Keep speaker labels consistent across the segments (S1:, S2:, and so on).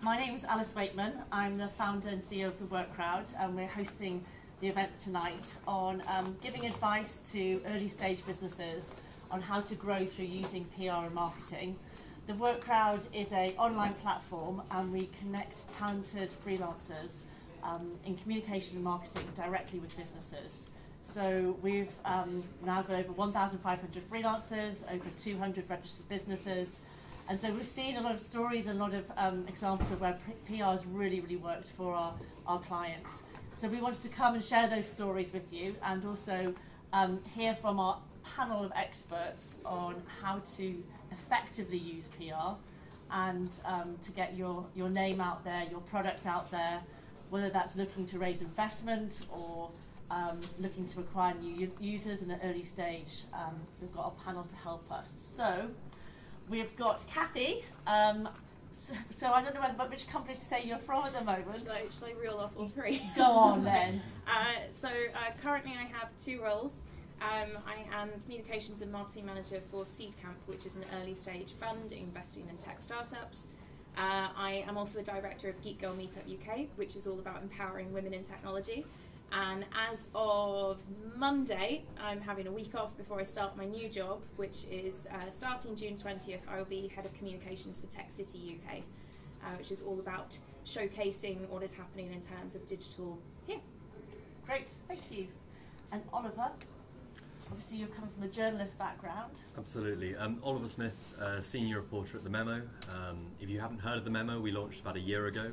S1: My name is Alice Wakeman. I'm the founder and CEO of the Work Crowd, and we're hosting the event tonight on giving advice to early stage businesses on how to grow through using PR and marketing. The Work Crowd is an online platform, and we connect talented freelancers in communication and marketing directly with businesses. So we've now got over 1,500 freelancers, over 200 registered businesses. And so we've seen a lot of stories and a lot of examples of where PR has really, really worked for our clients. So we wanted to come and share those stories with you, and also hear from our panel of experts on how to effectively use PR and to get your name out there, your product out there, whether that's looking to raise investment or looking to acquire new users in an early stage. We've got a panel to help us. So we've got Cathy. So I don't know which company to say you're from at the moment.
S2: Should I reel off all three?
S1: Go on then.
S2: Currently I have two roles. I am Communications and Marketing Manager for Seedcamp, which is an early stage fund investing in tech startups. I am also a director of GeekGirl Meetup UK, which is all about empowering women in technology. And as of Monday, I'm having a week off before I start my new job, which is starting June 20th. I will be Head of Communications for Tech City UK, which is all about showcasing what is happening in terms of digital here.
S1: Great, thank you. And Oliver, obviously you're coming from a journalist background.
S3: Absolutely. Oliver Smith, Senior Reporter at the Memo. If you haven't heard of the Memo, we launched about a year ago.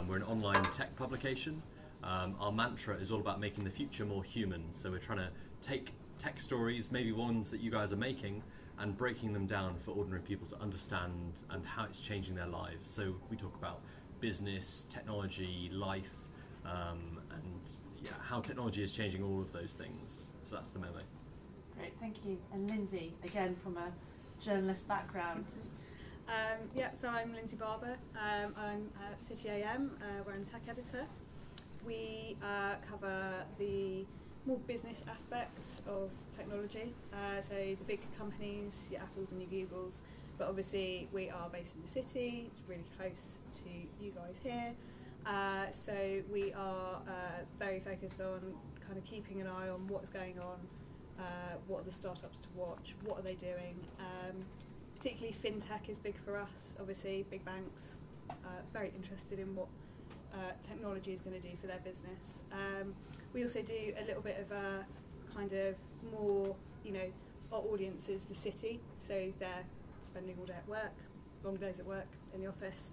S3: We're an online tech publication. Our mantra is all about making the future more human. So we're trying to take tech stories, maybe ones that you guys are making, and breaking them down for ordinary people to understand and how it's changing their lives. So we talk about business, technology, life, and how technology is changing all of those things. So that's the Memo.
S1: Great, thank you. And Lynsey, again from a journalist background.
S4: So I'm Lynsey Barber. I'm at City A.M, where I'm tech editor. We cover the more business aspects of technology, so the big companies, your Apples and your Googles, but obviously we are based in the city, really close to you guys here, so we are very focused on kind of keeping an eye on what's going on, what are the startups to watch, what are they doing, particularly fintech is big for us, obviously big banks, very interested in what technology is going to do for their business. We also do a little bit of a kind of more, our audience is the city, so they're spending all day at work, long days at work in the office.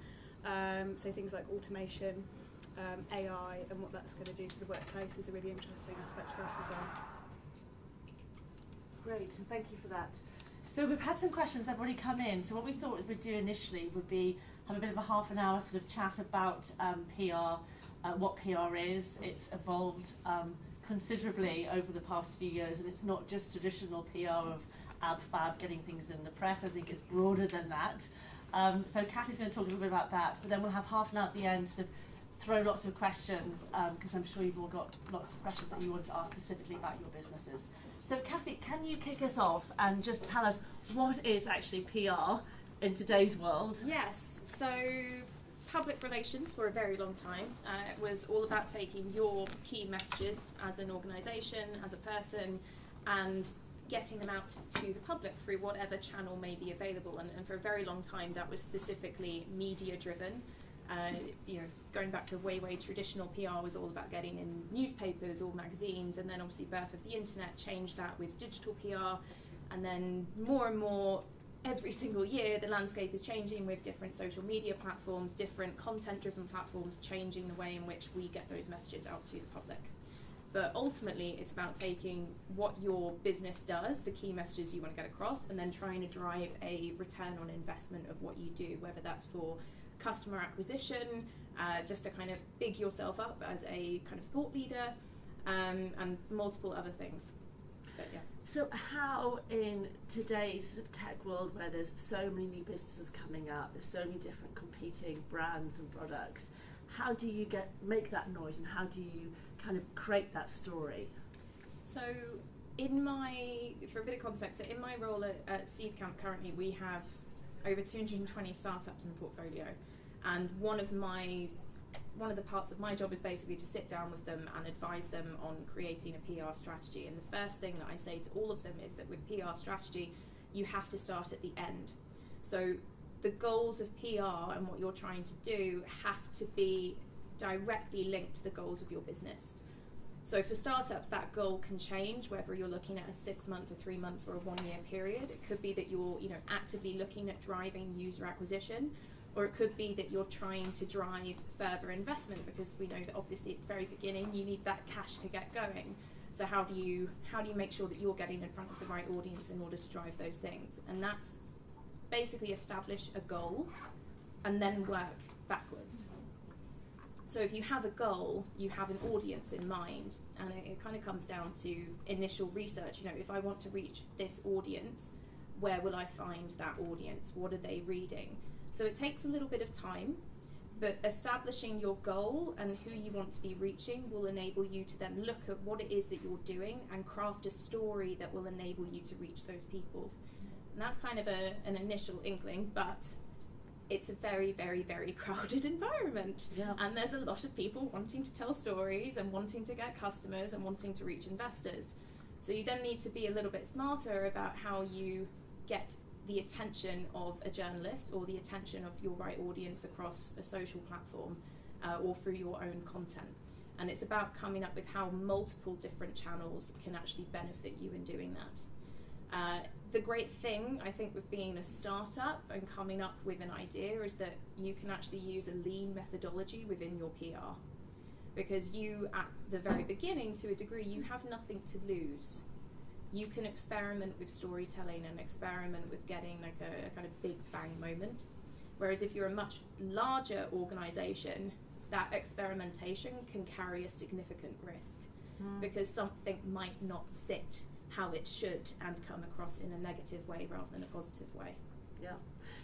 S4: So things like automation, AI, and what that's going to do to the workplace is a really interesting aspect for us as well.
S1: Great, and thank you for that. So we've had some questions that have already come in. So what we thought we'd do initially would be have a bit of a half an hour sort of chat about PR, what PR is. It's evolved considerably over the past few years, and it's not just traditional PR of ab-fab getting things in the press. I think it's broader than that. So Cathy's going to talk a little bit about that, but then we'll have half an hour at the end to sort of throw lots of questions, because I'm sure you've all got lots of questions that you want to ask specifically about your businesses. So Cathy, can you kick us off and just tell us what is actually PR in today's world?
S2: Yes, so public relations for a very long time was all about taking your key messages as an organisation, as a person, and getting them out to the public through whatever channel may be available. And for a very long time that was specifically media driven. Going back to way traditional PR was all about getting in newspapers or magazines, and then obviously birth of the internet changed that with digital PR, and then more and more every single year the landscape is changing with different social media platforms, different content driven platforms changing the way in which we get those messages out to the public. But ultimately it's about taking what your business does, the key messages you want to get across, and then trying to drive a return on investment of what you do, whether that's for customer acquisition, just to kind of big yourself up as a kind of thought leader, and multiple other things. But yeah.
S1: So how in today's sort of tech world where there's so many new businesses coming up, there's so many different competing brands and products, how do you make that noise, and how do you kind of create that story?
S2: So for a bit of context, so in my role at Seedcamp currently we have over 220 startups in the portfolio. And one of the parts of my job is basically to sit down with them and advise them on creating a PR strategy. And the first thing that I say to all of them is that with PR strategy, you have to start at the end. So the goals of PR and what you're trying to do have to be directly linked to the goals of your business. So for startups, that goal can change, whether you're looking at a 6-month, a 3-month, or a 1-year period. It could be that you're actively looking at driving user acquisition, or it could be that you're trying to drive further investment, because we know that obviously at the very beginning you need that cash to get going. So how do you make sure that you're getting in front of the right audience in order to drive those things? And that's basically establish a goal and then work backwards. So if you have a goal, you have an audience in mind, and it kind of comes down to initial research. If I want to reach this audience, where will I find that audience? What are they reading? So it takes a little bit of time, but establishing your goal and who you want to be reaching will enable you to then look at what it is that you're doing and craft a story that will enable you to reach those people. And that's kind of an initial inkling, but it's a very, very, very crowded environment.
S1: Yeah.
S2: And there's a lot of people wanting to tell stories and wanting to get customers and wanting to reach investors. So you then need to be a little bit smarter about how you get the attention of a journalist or the attention of your right audience across a social platform or through your own content. And it's about coming up with how multiple different channels can actually benefit you in doing that. The great thing, I think, with being a startup and coming up with an idea is that you can actually use a lean methodology within your PR. Because you, at the very beginning, to a degree, you have nothing to lose. You can experiment with storytelling and experiment with getting like a kind of big bang moment. Whereas if you're a much larger organization, that experimentation can carry a significant risk because something might not sit how it should and come across in a negative way rather than a positive way.
S1: Yeah.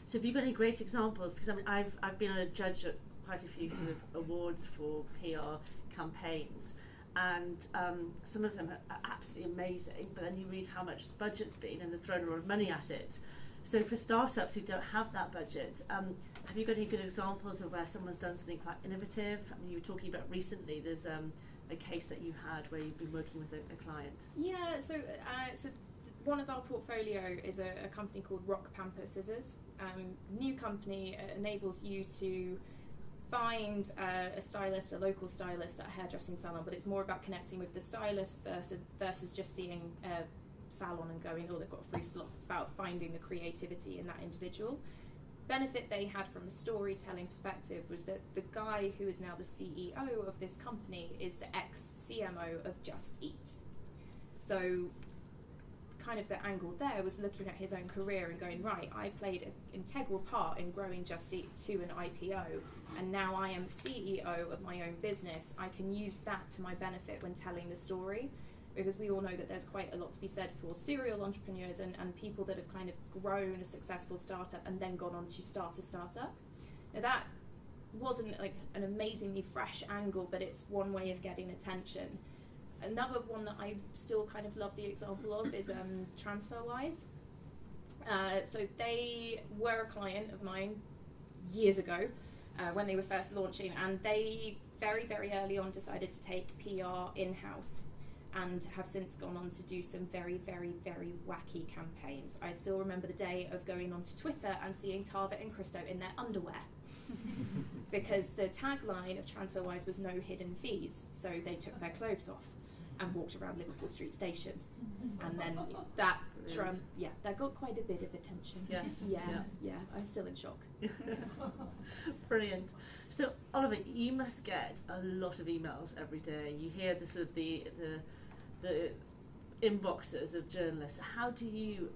S1: So have you got any great examples? Because I've been a judge at quite a few sort of awards for PR campaigns, and some of them are absolutely amazing, but then you read how much the budget's been and they've thrown a lot of money at it. So for startups who don't have that budget, have you got any good examples of where someone's done something quite innovative? I mean, you were talking about recently, there's a case that you had where you've been working with a client.
S2: Yeah, so one of our portfolio is a company called Rock Pamper Scissors. New company enables you to find a stylist, a local stylist at a hairdressing salon, but it's more about connecting with the stylist versus just seeing a salon and going, oh, they've got a free slot. It's about finding the creativity in that individual. Benefit they had from a storytelling perspective was that the guy who is now the CEO of this company is the ex-CMO of Just Eat. So kind of the angle there was looking at his own career and going, right, I played an integral part in growing Just Eat to an IPO, and now I am CEO of my own business. I can use that to my benefit when telling the story, because we all know that there's quite a lot to be said for serial entrepreneurs and people that have kind of grown a successful startup and then gone on to start a startup. Now that wasn't like an amazingly fresh angle, but it's one way of getting attention. Another one that I still kind of love the example of is TransferWise. So they were a client of mine years ago when they were first launching, and they very, very early on decided to take PR in-house and have since gone on to do some very, very, very wacky campaigns. I still remember the day of going onto Twitter and seeing Tarvet and Christo in their underwear. Because the tagline of TransferWise was no hidden fees, so they took their clothes off and walked around Liverpool Street Station, and then that got quite a bit of attention.
S1: Yes.
S2: Yeah. I'm still in shock.
S1: Brilliant. So Oliver, you must get a lot of emails every day. You hear the sort of the inboxes of journalists. How do you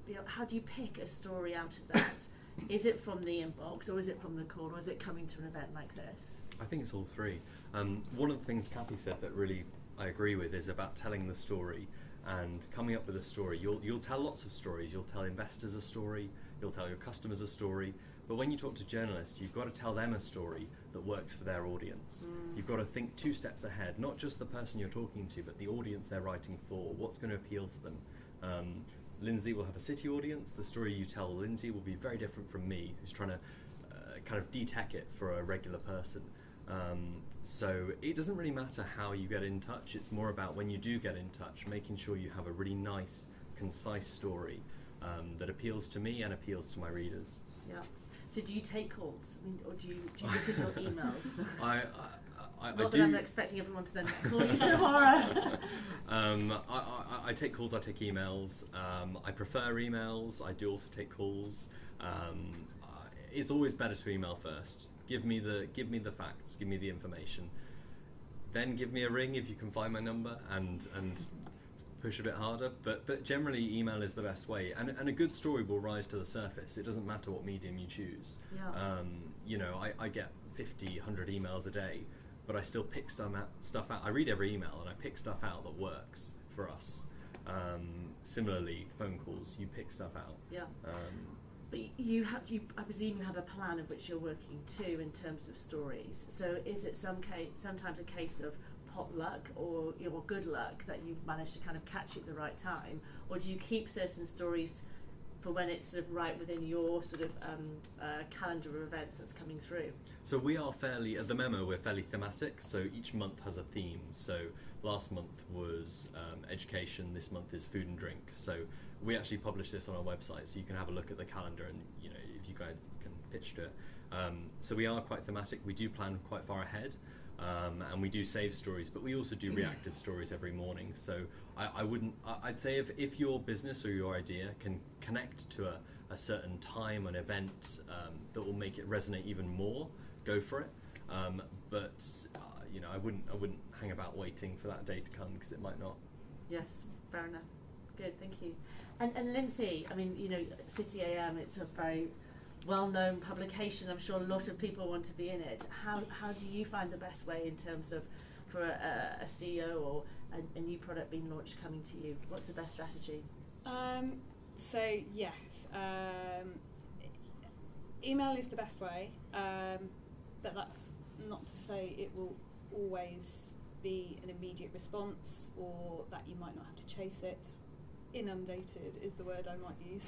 S1: pick a story out of that? Is it from the inbox, or is it from the call, or is it coming to an event like this?
S3: I think it's all three. One of the things Cathy said that really I agree with is about telling the story and coming up with a story. You'll tell lots of stories. You'll tell investors a story, you'll tell your customers a story, but when you talk to journalists, you've got to tell them a story that works for their audience. You've got to think 2 steps ahead, not just the person you're talking to, but the audience they're writing for, what's going to appeal to them. Lynsey will have a city audience. The story you tell Lynsey will be very different from me, who's trying to kind of de-tech it for a regular person. So it doesn't really matter how you get in touch. It's more about when you do get in touch, making sure you have a really nice, concise story that appeals to me and appeals to my readers.
S1: Yeah. So do you take calls? I mean, or do you look at your emails?
S3: I
S1: Not
S3: do.
S1: that I'm expecting everyone to then call you tomorrow.
S3: I take calls, I take emails. I prefer emails. I do also take calls. It's always better to email first. Give me the facts. Give me the information. Then give me a ring if you can find my number and push a bit harder. But generally, email is the best way. And a good story will rise to the surface. It doesn't matter what medium you choose.
S1: Yeah.
S3: I get 50, 100 emails a day, but I still pick stuff out. I read every email and I pick stuff out that works for us. Similarly, phone calls, you pick stuff out.
S1: Yeah. But I presume you have a plan of which you're working to in terms of stories. So is it sometimes a case of potluck or good luck that you've managed to kind of catch it at the right time, or do you keep certain stories for when it's sort of right within your sort of calendar of events that's coming through?
S3: So we are at the Memo, we're fairly thematic, so each month has a theme. So last month was education, this month is food and drink. So we actually publish this on our website, so you can have a look at the calendar and, if you guys can pitch to it. So we are quite thematic, we do plan quite far ahead, and we do save stories, but we also do reactive stories every morning. So I'd say if your business or your idea can connect to a certain time, an event that will make it resonate even more, go for it. But I wouldn't hang about waiting for that day to come, because it might not.
S1: Yes, fair enough. Good, thank you. And Lynsey, I mean, City A.M, it's a very well-known publication. I'm sure a lot of people want to be in it. How do you find the best way in terms of for a CEO or a new product being launched coming to you? What's the best strategy?
S4: So yes, email is the best way, but that's not to say it will always be an immediate response, or that you might not have to chase it. Inundated is the word I might use.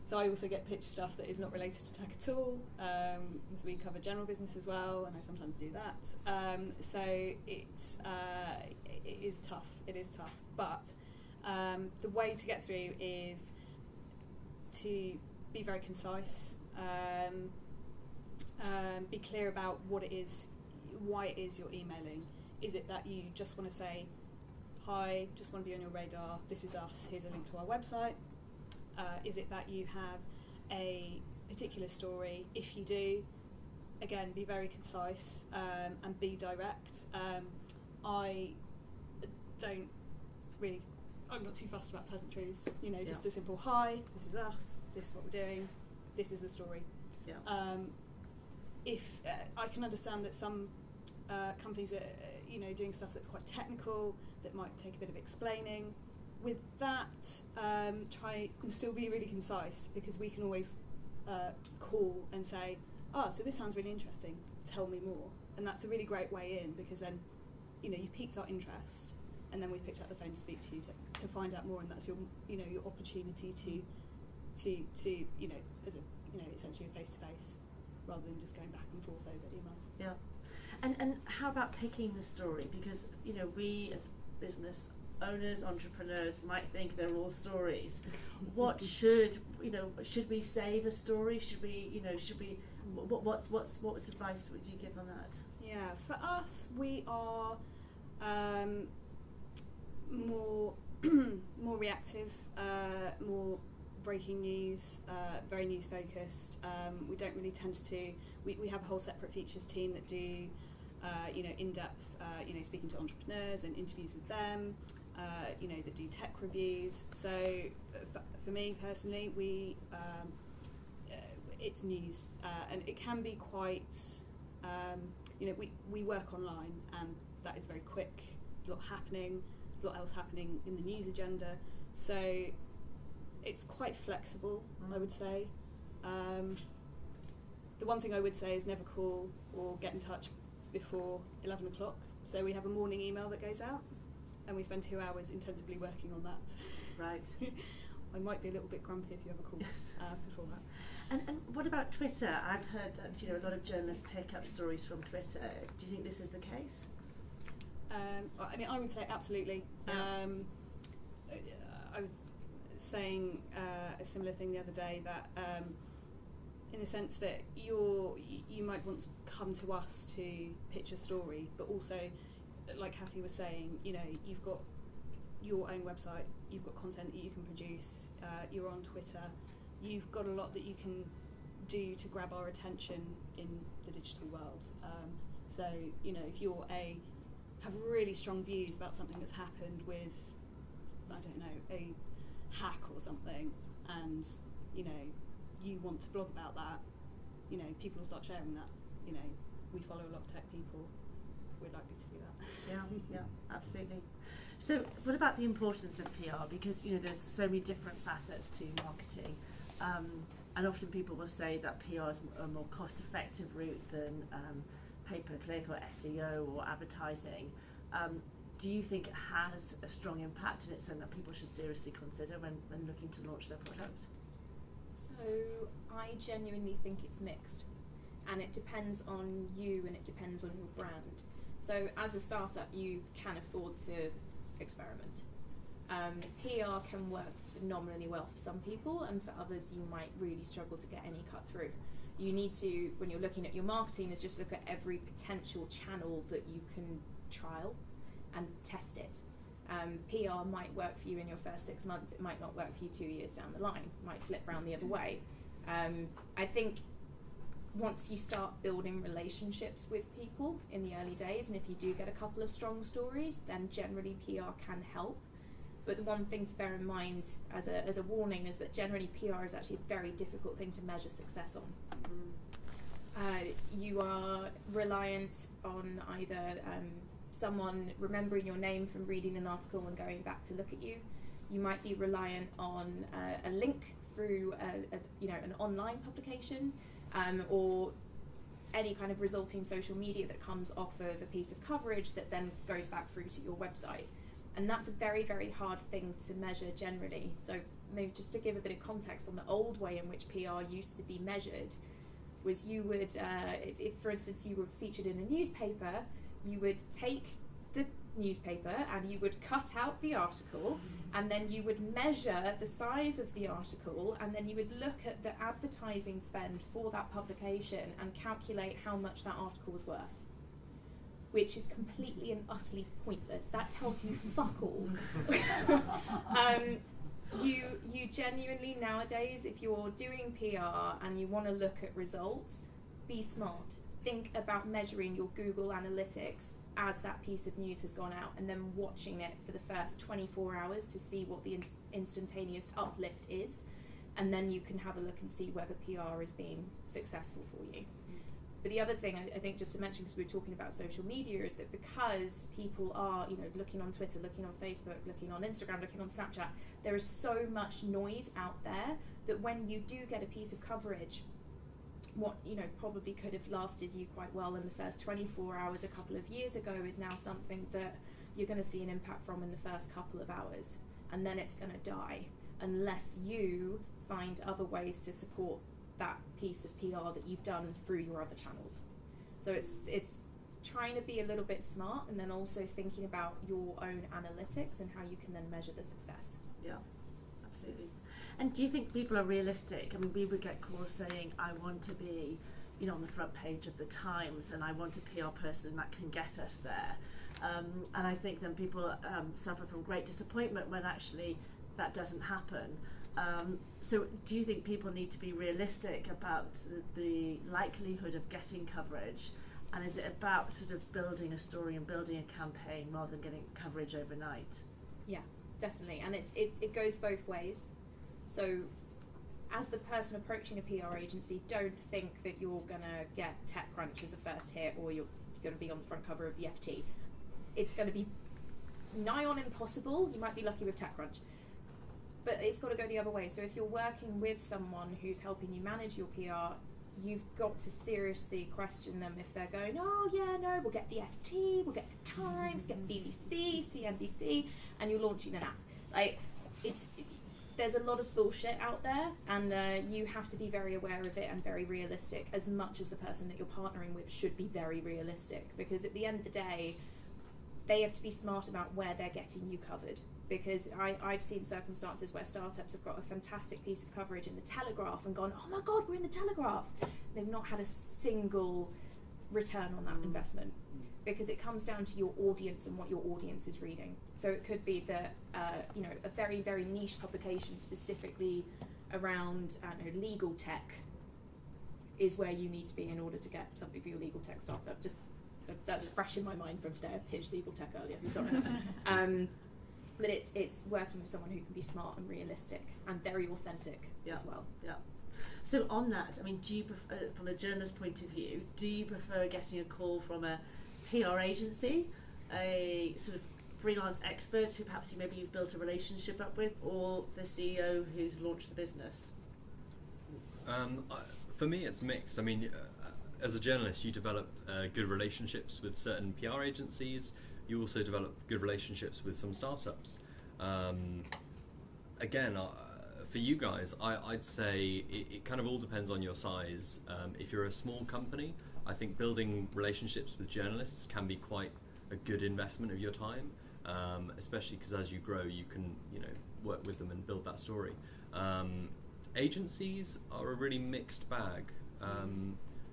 S4: So I also get pitched stuff that is not related to tech at all, because we cover general business as well, and I sometimes do that. So it is tough. It is tough, but the way to get through is to be very concise, be clear about what it is, why it is you're emailing. Is it that you just want to say, hi, just want to be on your radar, this is us, here's a link to our website? Is it that you have a particular story? If you do, again, be very concise and be direct. I'm not too fussed about pleasantries, just a simple hi, this is us, this is what we're doing, this is the story.
S1: Yeah.
S4: If I can understand that some companies are doing stuff that's quite technical, that might take a bit of explaining. With that, try and still be really concise, because we can always call and say, so this sounds really interesting, tell me more. And that's a really great way in, because then you've piqued our interest, and then we've picked up the phone to speak to you to find out more, and that's your your opportunity to as essentially a face-to-face, rather than just going back and forth over email.
S1: Yeah. And how about picking the story? Because we as business owners, entrepreneurs might think they're all stories. What should we save a story? Should we what's advice would you give on that?
S4: Yeah, for us, we are more more reactive, more breaking news, very news focused. We don't really tend to. We have a whole separate features team that do in-depth speaking to entrepreneurs and interviews with them. That do tech reviews. So for me personally, it's news, and it can be quite. We work online, and that is very quick. There's a lot happening. There's a lot else happening in the news agenda. So it's quite flexible, I would say. The one thing I would say is never call or get in touch before 11 o'clock. So we have a morning email that goes out, and we spend 2 hours intensively working on that.
S1: Right.
S4: I might be a little bit grumpy if you have a call before that.
S1: And what about Twitter? I've heard that a lot of journalists pick up stories from Twitter. Do you think this is the case?
S4: I mean, I would say absolutely.
S1: Yeah.
S4: I was saying a similar thing the other day, that in the sense that you might want to come to us to pitch a story, but also, like Cathy was saying, you've got your own website, you've got content that you can produce, you're on Twitter, you've got a lot that you can do to grab our attention in the digital world. So, if you're have really strong views about something that's happened with, I don't know, a hack or something, and you want to blog about that, people will start sharing that. We follow a lot of tech people, we're likely to see that.
S1: Yeah, absolutely. So what about the importance of PR? Because there's so many different facets to marketing, and often people will say that PR is a more cost-effective route than pay-per-click or SEO or advertising. Do you think it has a strong impact, and it's something that people should seriously consider when looking to launch their product?
S2: So I genuinely think it's mixed, and it depends on you and it depends on your brand. So as a startup, you can afford to experiment. PR can work phenomenally well for some people, and for others you might really struggle to get any cut through. You need to, when you're looking at your marketing, is just look at every potential channel that you can trial and test it. PR might work for you in your first 6 months, it might not work for you 2 years down the line, it might flip round the other way. I think once you start building relationships with people in the early days, and if you do get a couple of strong stories, then generally PR can help. But the one thing to bear in mind as a warning is that generally PR is actually a very difficult thing to measure success on. You are reliant on either someone remembering your name from reading an article and going back to look at you. You might be reliant on a link through an online publication, or any kind of resulting social media that comes off of a piece of coverage that then goes back through to your website. And that's a very, very hard thing to measure generally. So maybe just to give a bit of context on the old way in which PR used to be measured, was you would, if for instance you were featured in a newspaper, you would take the newspaper and you would cut out the article, and then you would measure the size of the article, and then you would look at the advertising spend for that publication and calculate how much that article was worth, which is completely and utterly pointless. That tells you fuck all. You genuinely nowadays, if you're doing PR and you want to look at results, be smart. Think about measuring your Google Analytics as that piece of news has gone out, and then watching it for the first 24 hours to see what the instantaneous uplift is, and then you can have a look and see whether PR is being successful for you. But the other thing I think just to mention, because we were talking about social media, is that because people are looking on Twitter, looking on Facebook, looking on Instagram, looking on Snapchat, there is so much noise out there that when you do get a piece of coverage, what probably could have lasted you quite well in the first 24 hours a couple of years ago is now something that you're going to see an impact from in the first couple of hours, and then it's going to die unless you find other ways to support that piece of PR that you've done through your other channels. So it's trying to be a little bit smart, and then also thinking about your own analytics and how you can then measure the success.
S1: Yeah, absolutely. And do you think people are realistic? I mean, we would get calls saying, I want to be on the front page of the Times, and I want a PR person that can get us there. And I think then people suffer from great disappointment when actually that doesn't happen. So do you think people need to be realistic about the likelihood of getting coverage, and is it about sort of building a story and building a campaign rather than getting coverage overnight?
S2: Yeah, definitely, and it goes both ways. So as the person approaching a PR agency, don't think that you're going to get TechCrunch as a first hit, or you're going to be on the front cover of the FT. It's going to be nigh on impossible. You might be lucky with TechCrunch, but it's got to go the other way. So if you're working with someone who's helping you manage your PR, you've got to seriously question them if they're going, oh yeah, no, we'll get the FT, we'll get the Times, get BBC, CNBC, and you're launching an app. there's a lot of bullshit out there, and you have to be very aware of it and very realistic, as much as the person that you're partnering with should be very realistic, because at the end of the day, they have to be smart about where they're getting you covered. Because I've seen circumstances where startups have got a fantastic piece of coverage in the Telegraph and gone, oh my God, we're in the Telegraph. They've not had a single return on that investment, because it comes down to your audience and what your audience is reading. So it could be that a very, very niche publication specifically around legal tech is where you need to be in order to get something for your legal tech startup. Just that's fresh in my mind from today. I pitched legal tech earlier. Sorry. But it's working with someone who can be smart and realistic and very authentic as well.
S1: Yeah. So on that, I mean, do you prefer, from a journalist point of view, do you prefer getting a call from a PR agency, a sort of freelance expert who perhaps maybe you've built a relationship up with, or the CEO who's launched the business?
S3: For me, it's mixed. I mean, as a journalist, you develop good relationships with certain PR agencies. You also develop good relationships with some startups. Again, for you guys, I'd say it kind of all depends on your size. If you're a small company, I think building relationships with journalists can be quite a good investment of your time, especially because as you grow, you can work with them and build that story. Agencies are a really mixed bag.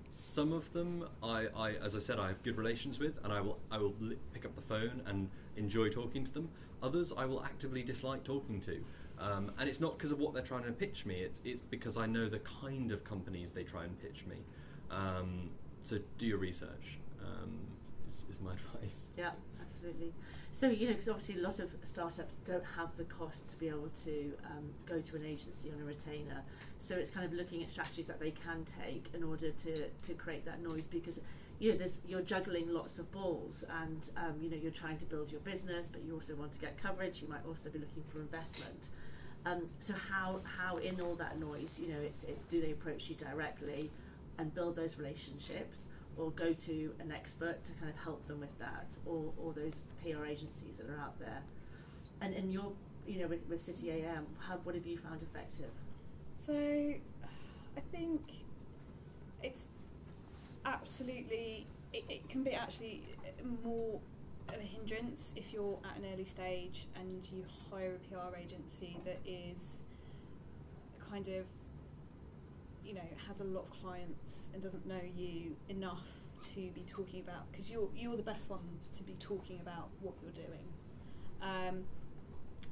S3: Some of them, as I said, I have good relations with, and I will pick up the phone and enjoy talking to them. Others, I will actively dislike talking to, and it's not because of what they're trying to pitch me. It's because I know the kind of companies they try and pitch me. So do your research. Is my advice.
S1: Yeah, absolutely. So because obviously a lot of startups don't have the cost to be able to go to an agency on a retainer. So it's kind of looking at strategies that they can take in order to create that noise, because you're juggling lots of balls, and you're trying to build your business, but you also want to get coverage. You might also be looking for investment. So how in all that noise, it's do they approach you directly and build those relationships, or go to an expert to kind of help them with that, or those PR agencies that are out there? And you're, with City A.M, what have you found effective?
S4: So I think it's absolutely, it can be actually more of a hindrance if you're at an early stage and you hire a PR agency that is kind of has a lot of clients and doesn't know you enough to be talking about, because you're the best one to be talking about what you're doing,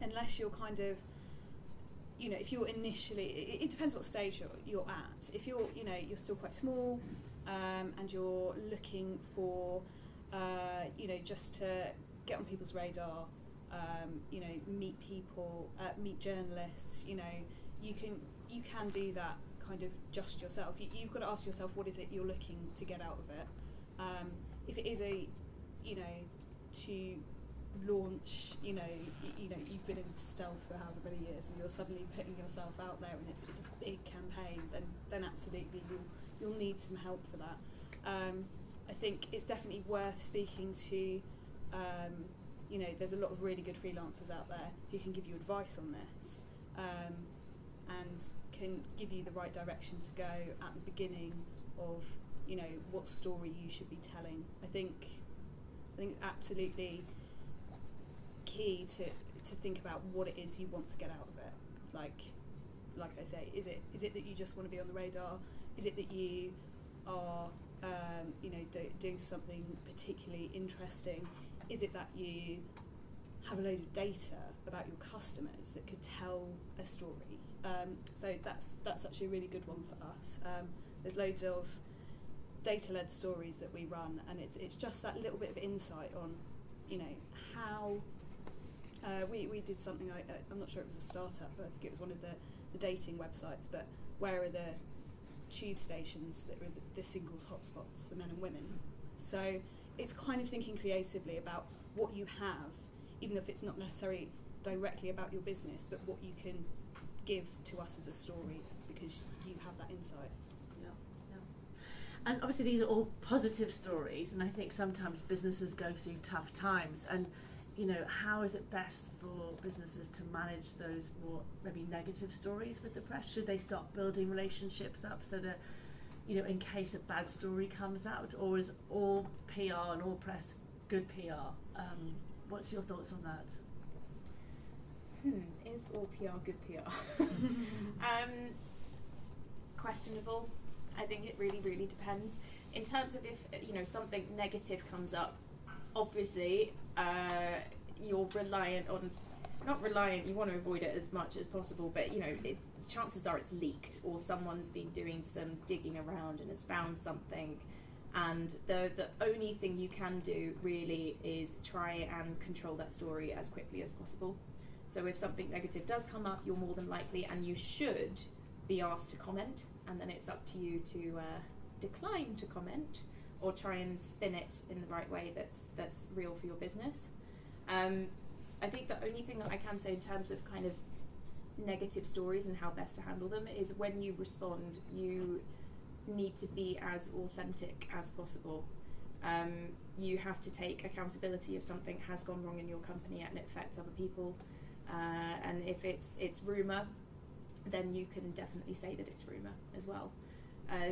S4: unless you're kind of if you're initially, it depends what stage you're at. If you're you're still quite small, and you're looking for just to get on people's radar, meet people, meet journalists, you can do that kind of just yourself. You've got to ask yourself, what is it you're looking to get out of it? If it is to launch, you've been in stealth for however many years, and you're suddenly putting yourself out there, and it's a big campaign, then absolutely you'll need some help for that. I think it's definitely worth speaking to. There's a lot of really good freelancers out there who can give you advice on this, and can give you the right direction to go at the beginning of what story you should be telling. I think it's absolutely key to think about what it is you want to get out of it. Like I say, is it that you just want to be on the radar? Is it that you are doing something particularly interesting? Is it that you have a load of data about your customers that could tell a story? So that's actually a really good one for us. There's loads of data-led stories that we run, and it's just that little bit of insight on how we did something. I'm not sure it was a startup, but I think it was one of the dating websites, but where are the tube stations that are the singles hotspots for men and women? So it's kind of thinking creatively about what you have, even if it's not necessarily directly about your business, but what you can give to us as a story, because you have that insight.
S1: And obviously these are all positive stories, and I think sometimes businesses go through tough times, and how is it best for businesses to manage those more maybe negative stories with the press? Should they start building relationships up so that, in case a bad story comes out, or is all PR and all press good PR? What's your thoughts on that?
S2: Is all PR good PR? Questionable. I think it really, really depends. In terms of if something negative comes up, obviously you're reliant on, not reliant, you want to avoid it as much as possible, but chances are it's leaked, or someone's been doing some digging around and has found something, and the only thing you can do really is try and control that story as quickly as possible. So if something negative does come up, you're more than likely, and you should be asked to comment, and then it's up to you to decline to comment or try and spin it in the right way that's real for your business. I think the only thing that I can say in terms of kind of negative stories and how best to handle them is when you respond, you need to be as authentic as possible. You have to take accountability if something has gone wrong in your company and it affects other people. And if it's rumour, then you can definitely say that it's rumour as well.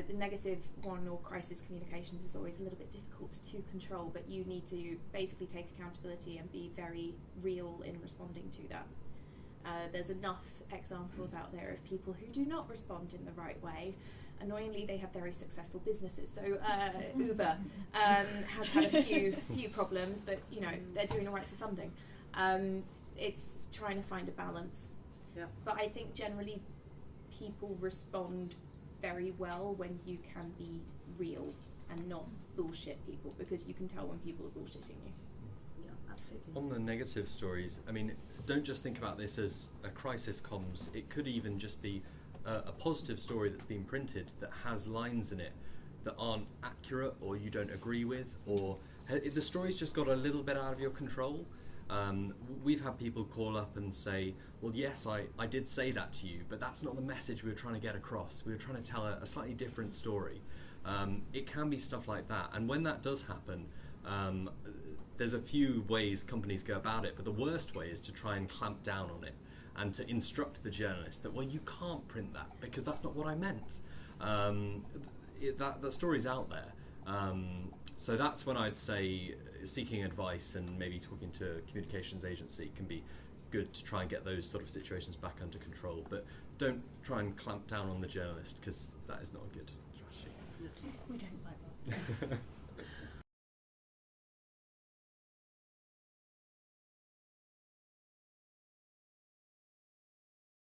S2: The negative one, or crisis communications, is always a little bit difficult to control, but you need to basically take accountability and be very real in responding to that. There's enough examples out there of people who do not respond in the right way. Annoyingly, they have very successful businesses. So Uber has had a few problems, but they're doing all right for funding. It's trying to find a balance.
S1: Yeah.
S2: But I think generally people respond very well when you can be real and not bullshit people, because you can tell when people are bullshitting you.
S1: Yeah, absolutely.
S3: On the negative stories, I mean, don't just think about this as a crisis comms. It could even just be a positive story that's been printed that has lines in it that aren't accurate, or you don't agree with, or the story's just got a little bit out of your control. We've had people call up and say, well, yes, I did say that to you, but that's not the message we were trying to get across. We were trying to tell a slightly different story. It can be stuff like that. And when that does happen, there's a few ways companies go about it, but the worst way is to try and clamp down on it and to instruct the journalist that, well, you can't print that because that's not what I meant. That story's out there. So that's when I'd say seeking advice and maybe talking to a communications agency can be good to try and get those sort of situations back under control. But don't try and clamp down on the journalist, because that is not a good strategy.
S2: We don't like that.